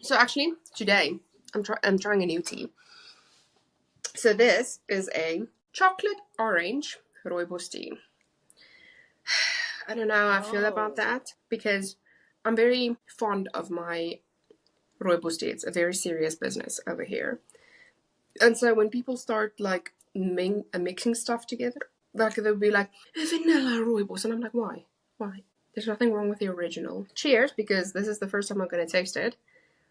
So actually, today I'm trying a new tea. So this is a chocolate orange rooibos tea. I don't know how I feel about that because I'm very fond of my rooibos tea. It's a very serious business over here. And so when people start like mixing stuff together, like they'll be like, vanilla rooibos. And I'm like, why? Why? There's nothing wrong with the original. Cheers, because this is the first time I'm going to taste it.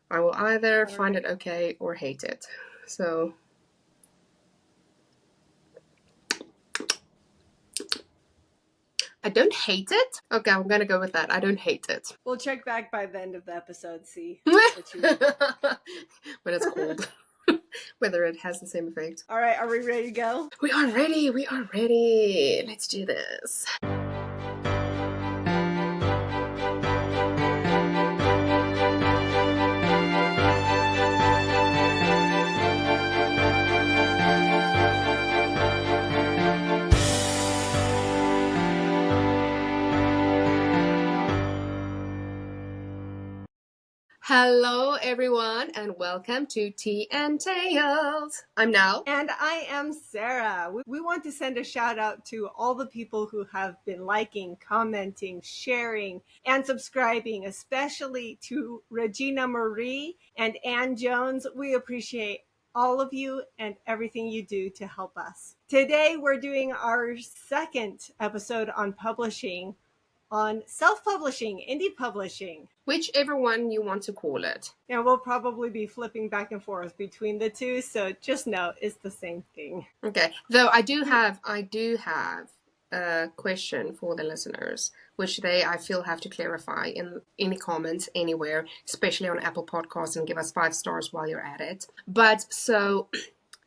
I will either find it okay or hate it. So I don't hate it. Okay, I'm gonna go with that. I don't hate it. We'll check back by the end of the episode, see what when it's cold. Whether it has the same effect. All right, are we ready to go? We are ready. We are ready. Let's do this. Hello, everyone, and welcome to Tea and Tales. I'm Nell. And I am Sarah. We want to send a shout out to all the people who have been liking, commenting, sharing, and subscribing, especially to Regina Marie and Ann Jones. We appreciate all of you and everything you do to help us. Today, we're doing our second episode on publishing, on self-publishing, indie publishing. Whichever one you want to call it. And we'll probably be flipping back and forth between the two, so just know it's the same thing. Okay. Though I do have a question for the listeners, which I feel have to clarify in any comments anywhere, especially on Apple Podcasts, and give us 5 stars while you're at it. But so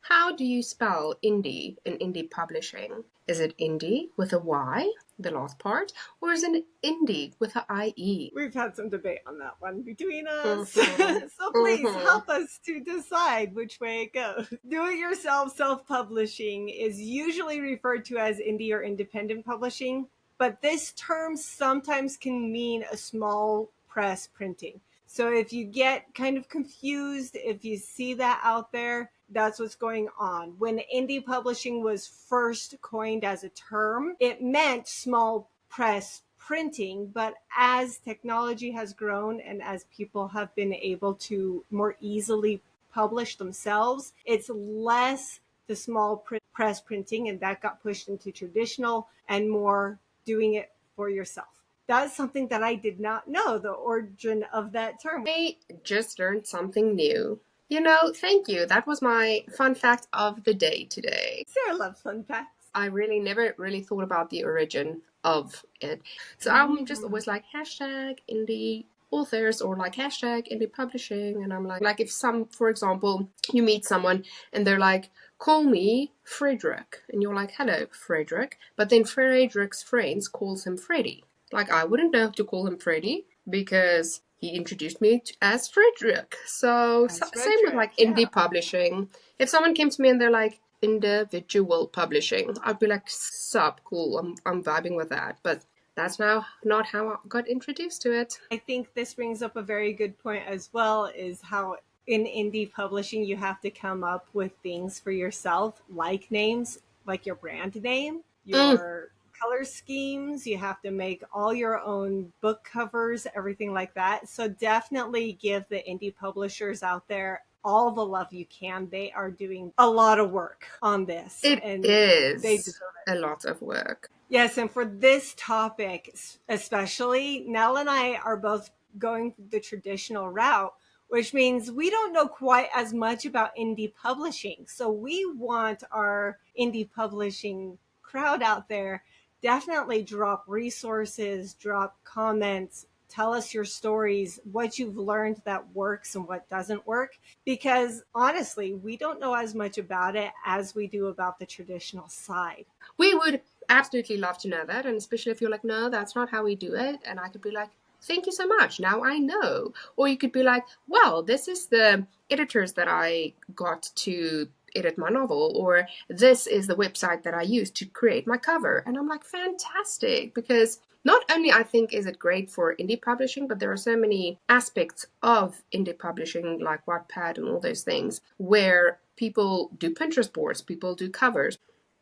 how do you spell indie in indie publishing? Is it indie with a Y, the last part, or is it indie with an IE? We've had some debate on that one between us. So please help us to decide which way it goes. Do-it-yourself self-publishing is usually referred to as indie or independent publishing, but this term sometimes can mean a small press printing. So if you get kind of confused, if you see that out there, that's what's going on. When indie publishing was first coined as a term, it meant small press printing, but as technology has grown and as people have been able to more easily publish themselves, it's less the small press printing, and that got pushed into traditional and more doing it for yourself. That's something that I did not know, the origin of that term. I just learned something new. You know, thank you. That was my fun fact of the day today. Sarah loves fun facts. I really never really thought about the origin of it. So I'm just always like hashtag indie authors or like hashtag indie publishing. And I'm like if for example, you meet someone and they're like, call me Frederick. And you're like, hello, Frederick. But then Frederick's friends calls him Freddie. Like, I wouldn't know to call him Freddie because he introduced me as Frederick. So same with like indie publishing. If someone came to me and they're like individual publishing, I'd be like, sup, cool, I'm vibing with that. But that's now not how I got introduced to it. I think this brings up a very good point as well, is how in indie publishing you have to come up with things for yourself, like names, like your brand name, your color schemes. You have to make all your own book covers, everything like that. So definitely give the indie publishers out there all the love you can. They are doing a lot of work on this. It is. They deserve it. A lot of work. Yes, and for this topic especially, Nell and I are both going the traditional route, which means we don't know quite as much about indie publishing. So we want our indie publishing crowd out there, definitely drop resources, drop comments, tell us your stories, what you've learned that works and what doesn't work. Because honestly, we don't know as much about it as we do about the traditional side. We would absolutely love to know that. And especially if you're like, no, that's not how we do it. And I could be like, thank you so much. Now I know. Or you could be like, well, this is the editors that I got to edit my novel, or this is the website that I used to create my cover. And I'm like, fantastic, because Not only I think is it great for indie publishing, but there are so many aspects of indie publishing like Wattpad and all those things where people do Pinterest boards, people do covers.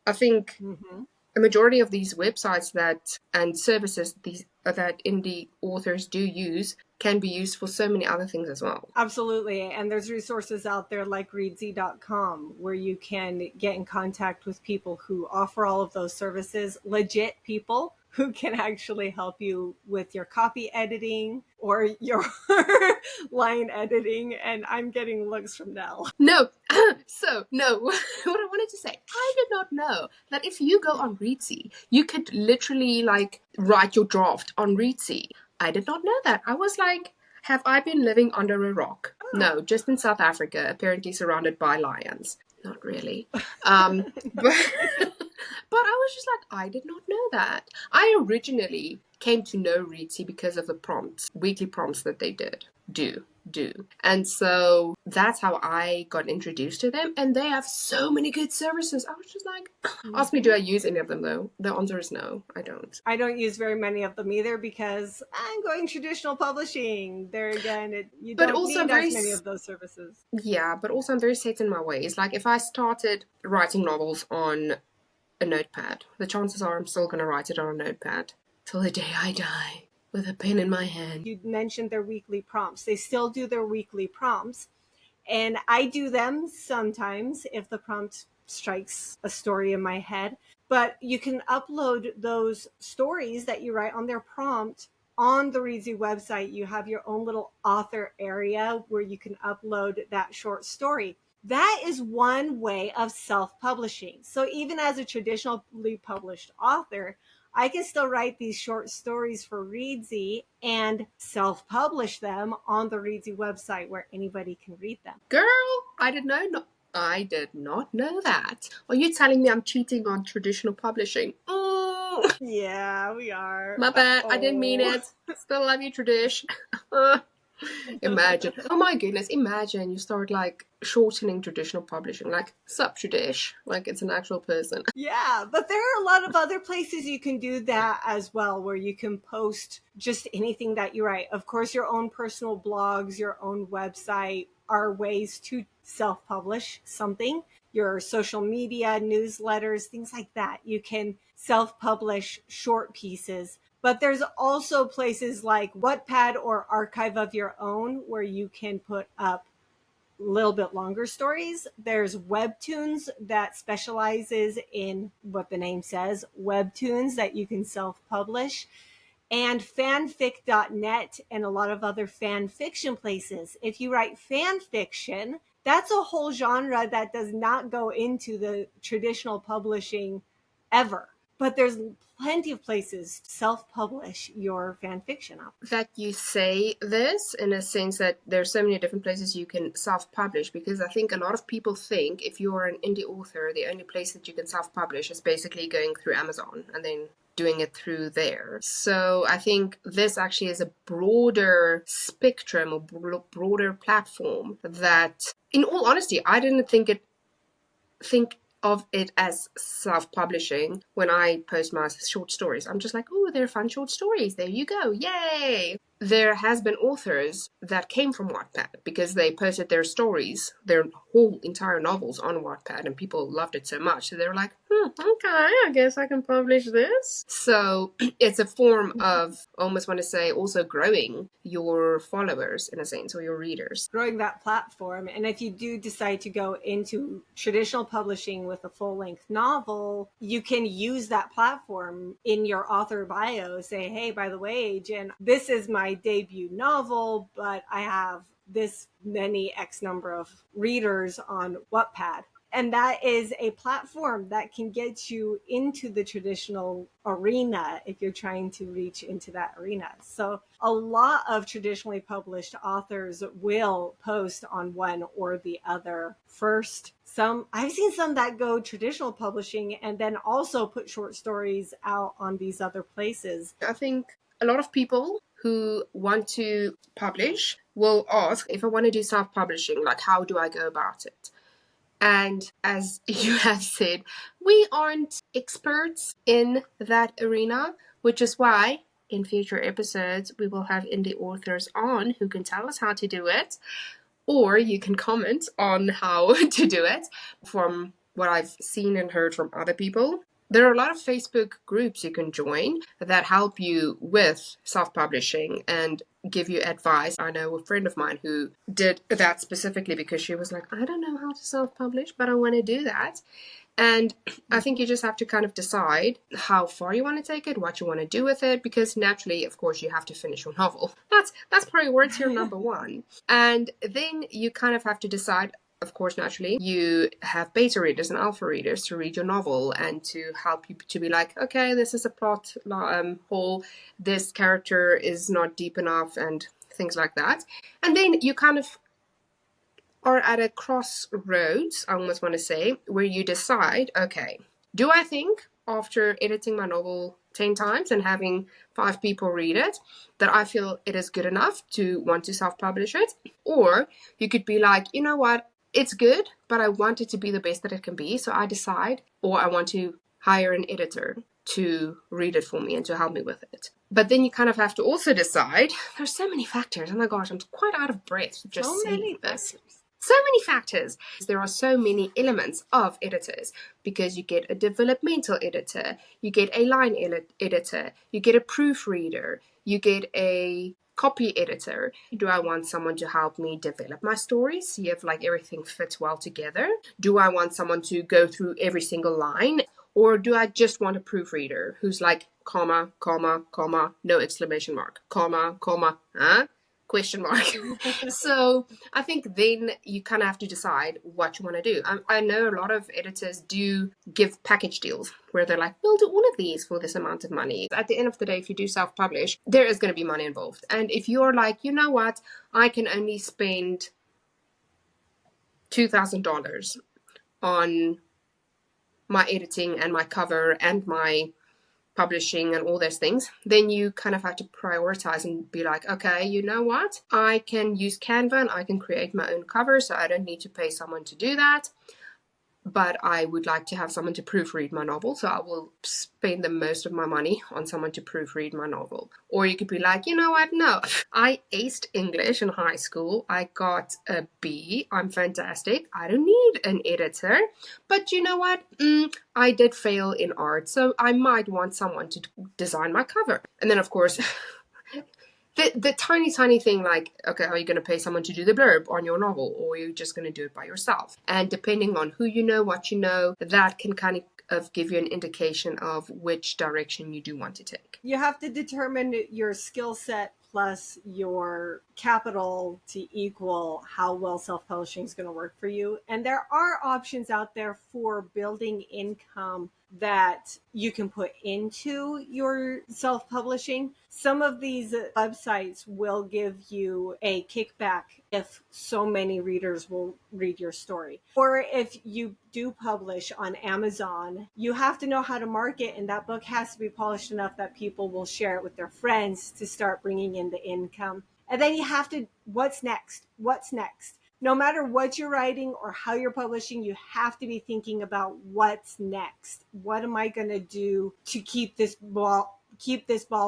I think a majority of these websites that and services that indie authors do use can be used for so many other things as well. Absolutely. And there's resources out there like readsy.com where you can get in contact with people who offer all of those services, legit people who can actually help you with your copy editing or your line editing. And I'm getting looks from Nell. No. No. What I wanted to say, I did not know that if you go on Readsy, you could literally like write your draft on Readsy. I did not know that. I was like, have I been living under a rock? Oh. No, just in South Africa, apparently surrounded by lions. Not really. But I was just like, I did not know that. I originally came to know Readsy because of the prompts, weekly prompts that they do. And so that's how I got introduced to them. And they have so many good services. I was just like, ask me, do I use any of them though? The answer is no, I don't. I don't use very many of them either because I'm going traditional publishing. There again, you don't need as many of those services. Yeah, but also I'm very set in my ways. Like if I started writing novels on a notepad, the chances are I'm still going to write it on a notepad till the day I die. With a pen in my hand. You mentioned their weekly prompts. They still do their weekly prompts. And I do them sometimes if the prompt strikes a story in my head. But you can upload those stories that you write on their prompt on the Readsy website. You have your own little author area where you can upload that short story. That is one way of self-publishing. So even as a traditionally published author, I can still write these short stories for Readsy and self-publish them on the Readsy website where anybody can read them. Girl, I did not know that. Are you telling me I'm cheating on traditional publishing? Oh. Yeah, we are. My bad. I didn't mean it. Still love you, Tradish. Imagine. Oh my goodness. Imagine you start like shortening traditional publishing, like sup Tradish, like it's an actual person. Yeah, but there are a lot of other places you can do that as well, where you can post just anything that you write. Of course, your own personal blogs, your own website are ways to self-publish something. Your social media, newsletters, things like that. You can self-publish short pieces. But there's also places like Wattpad or Archive of Your Own where you can put up a little bit longer stories. There's Webtoons that specializes in what the name says, Webtoons that you can self-publish, and fanfic.net and a lot of other fan fiction places. If you write fan fiction, that's a whole genre that does not go into the traditional publishing ever. But there's plenty of places to self-publish your fan fiction up. That you say this in a sense that there's so many different places you can self-publish, because I think a lot of people think if you're an indie author, the only place that you can self-publish is basically going through Amazon and then doing it through there. So I think this actually is a broader spectrum or broader platform that, in all honesty, I didn't think of it as self-publishing when I post my short stories. I'm just like, oh, they're fun short stories. There you go. Yay! There has been authors that came from Wattpad because they posted their stories, their whole entire novels on Wattpad, and people loved it so much. So they were like, okay, I guess I can publish this. So it's a form of, I almost want to say, also growing your followers in a sense, or your readers. Growing that platform. And if you do decide to go into traditional publishing with a full-length novel, you can use that platform in your author bio. Say, hey, by the way, Jen, this is my debut novel, but I have this many X number of readers on Wattpad. And that is a platform that can get you into the traditional arena if you're trying to reach into that arena. So a lot of traditionally published authors will post on one or the other first. I've seen some that go traditional publishing and then also put short stories out on these other places. I think a lot of people who want to publish will ask, if I want to do self-publishing, like how do I go about it? And as you have said, we aren't experts in that arena, which is why in future episodes, we will have indie authors on who can tell us how to do it, or you can comment on how to do it from what I've seen and heard from other people. There are a lot of Facebook groups you can join that help you with self-publishing and give you advice. I know a friend of mine who did that specifically because she was like, I don't know how to self-publish, but I want to do that. And I think you just have to kind of decide how far you want to take it, what you want to do with it, because naturally, of course, you have to finish your novel. That's priority number one. And then you kind of have to decide, of course, naturally, you have beta readers and alpha readers to read your novel and to help you to be like, okay, this is a plot hole, this character is not deep enough, and things like that. And then you kind of are at a crossroads, I almost want to say, where you decide, okay, do I think after editing my novel 10 times and having 5 people read it that I feel it is good enough to want to self-publish it? Or you could be like, you know what, it's good, but I want it to be the best that it can be, so I decide, or I want to hire an editor to read it for me and to help me with it. But then you kind of have to also decide, there's so many factors, oh my gosh, I'm quite out of breath just saying this. So many factors. There are so many elements of editors because you get a developmental editor, you get a line editor, you get a proofreader, you get a copy editor. Do I want someone to help me develop my story, see if like everything fits well together? Do I want someone to go through every single line? Or do I just want a proofreader who's like, comma, comma, comma, no exclamation mark, comma, comma, huh? Question mark. So I think then you kind of have to decide what you want to do. I know a lot of editors do give package deals where they're like, we'll do all of these for this amount of money. At the end of the day, if you do self-publish, there is going to be money involved. And if you're like, you know what, I can only spend $2,000 on my editing and my cover and my publishing and all those things, then you kind of have to prioritize and be like, okay, you know what? I can use Canva and I can create my own cover, so I don't need to pay someone to do that. But I would like to have someone to proofread my novel, so I will spend the most of my money on someone to proofread my novel. Or you could be like, you know what? No, I aced English in high school. I got a B. I'm fantastic. I don't need an editor. But you know what? I did fail in art, so I might want someone to design my cover. And then, of course, the tiny thing like, okay, are you going to pay someone to do the blurb on your novel, or are you just going to do it by yourself? And depending on who you know, what you know, that can kind of give you an indication of which direction you do want to take. You have to determine your skill set plus your capital to equal how well self-publishing is going to work for you. And there are options out there for building income that you can put into your self-publishing. Some of these websites will give you a kickback if so many readers will read your story. Or if you do publish on Amazon, you have to know how to market, and that book has to be polished enough that people will share it with their friends to start bringing in the income. And then you have to, what's next? What's next? No matter what you're writing or how you're publishing, you have to be thinking about what's next. What am I going to do to keep this ball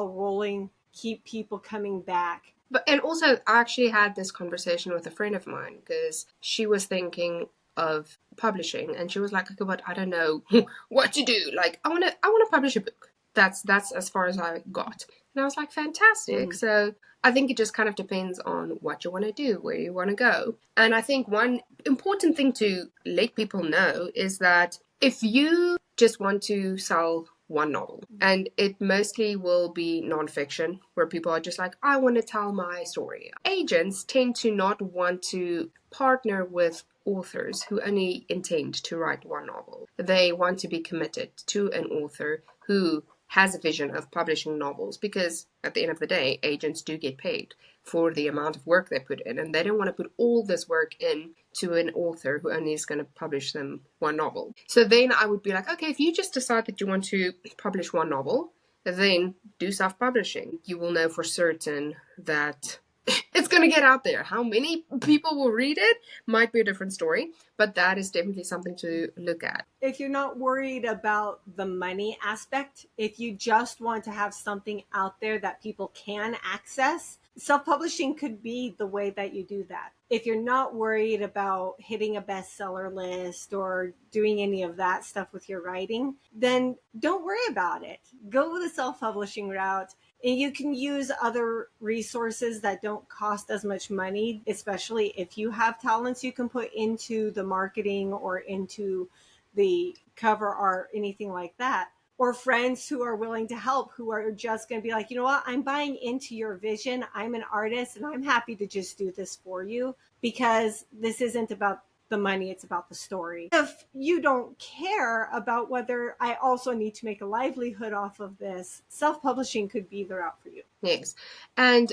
rolling, keep people coming back? And also, I actually had this conversation with a friend of mine because she was thinking of publishing, and she was like, okay, but I don't know what to do. Like, I want to publish a book. That's as far as I got. And I was like, fantastic. So I think it just kind of depends on what you want to do, where you want to go. And I think one important thing to let people know is that if you just want to sell one novel, and it mostly will be nonfiction, where people are just like, I want to tell my story. Agents tend to not want to partner with authors who only intend to write one novel. They want to be committed to an author who has a vision of publishing novels, because at the end of the day, agents do get paid for the amount of work they put in, and they don't want to put all this work in to an author who only is going to publish them one novel. So then I would be like, okay, if you just decide that you want to publish one novel, then do self-publishing. You will know for certain that it's going to get out there. How many people will read it might be a different story, but that is definitely something to look at. If you're not worried about the money aspect, if you just want to have something out there that people can access, self-publishing could be the way that you do that. If you're not worried about hitting a bestseller list or doing any of that stuff with your writing, then don't worry about it. Go the self-publishing route. And you can use other resources that don't cost as much money, especially if you have talents you can put into the marketing or into the cover art, anything like that. Or friends who are willing to help, who are just going to be like, you know what, I'm buying into your vision. I'm an artist and I'm happy to just do this for you because this isn't about the money, it's about the story. If you don't care about whether I also need to make a livelihood off of this, self-publishing could be the route for you. Yes. And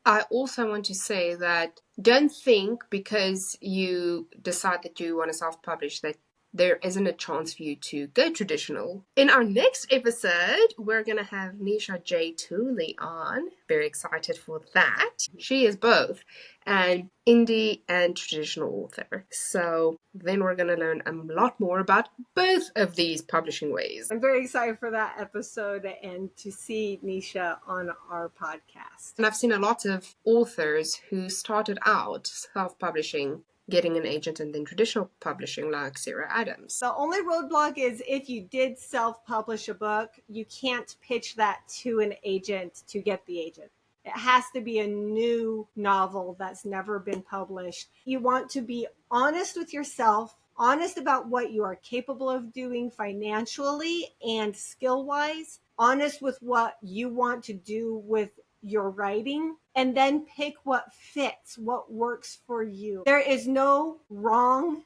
I also want to say that don't think because you decide that you want to self-publish that there isn't a chance for you to go traditional. In our next episode, we're going to have Nisha J. Tooley on. Very excited for that. She is both an indie and traditional author. So then we're going to learn a lot more about both of these publishing ways. I'm very excited for that episode and to see Nisha on our podcast. And I've seen a lot of authors who started out self-publishing, getting an agent, and then traditional publishing like Sarah Adams. The only roadblock is if you did self-publish a book, you can't pitch that to an agent to get the agent. It has to be a new novel that's never been published. You want to be honest with yourself, honest about what you are capable of doing financially and skill-wise, honest with what you want to do with your writing, and then pick what fits, what works for you. There is no wrong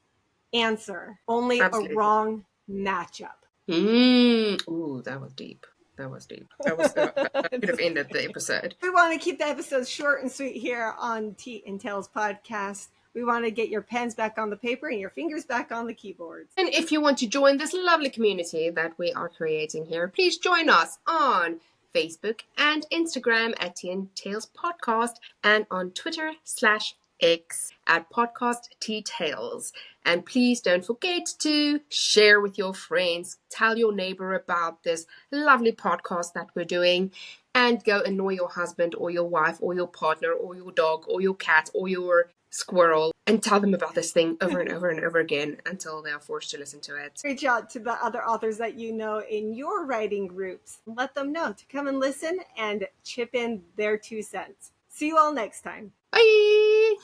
answer, only Absolutely. a wrong matchup. Ooh, that was deep. That was deep. That could have ended the episode. We want to keep the episodes short and sweet here on Tea and Tales podcast. We want to get your pens back on the paper and your fingers back on the keyboards. And if you want to join this lovely community that we are creating here, please join us on Facebook and Instagram at Tea and Tales Podcast and on Twitter/X at Podcast Tea Tales. And please don't forget to share with your friends, tell your neighbor about this lovely podcast that we're doing, and go annoy your husband or your wife or your partner or your dog or your cat or your squirrel and tell them about this thing over and over and over again until they are forced to listen to it. Reach out to the other authors that you know in your writing groups. Let them know to come and listen and chip in their 2 cents. See you all next time. Bye!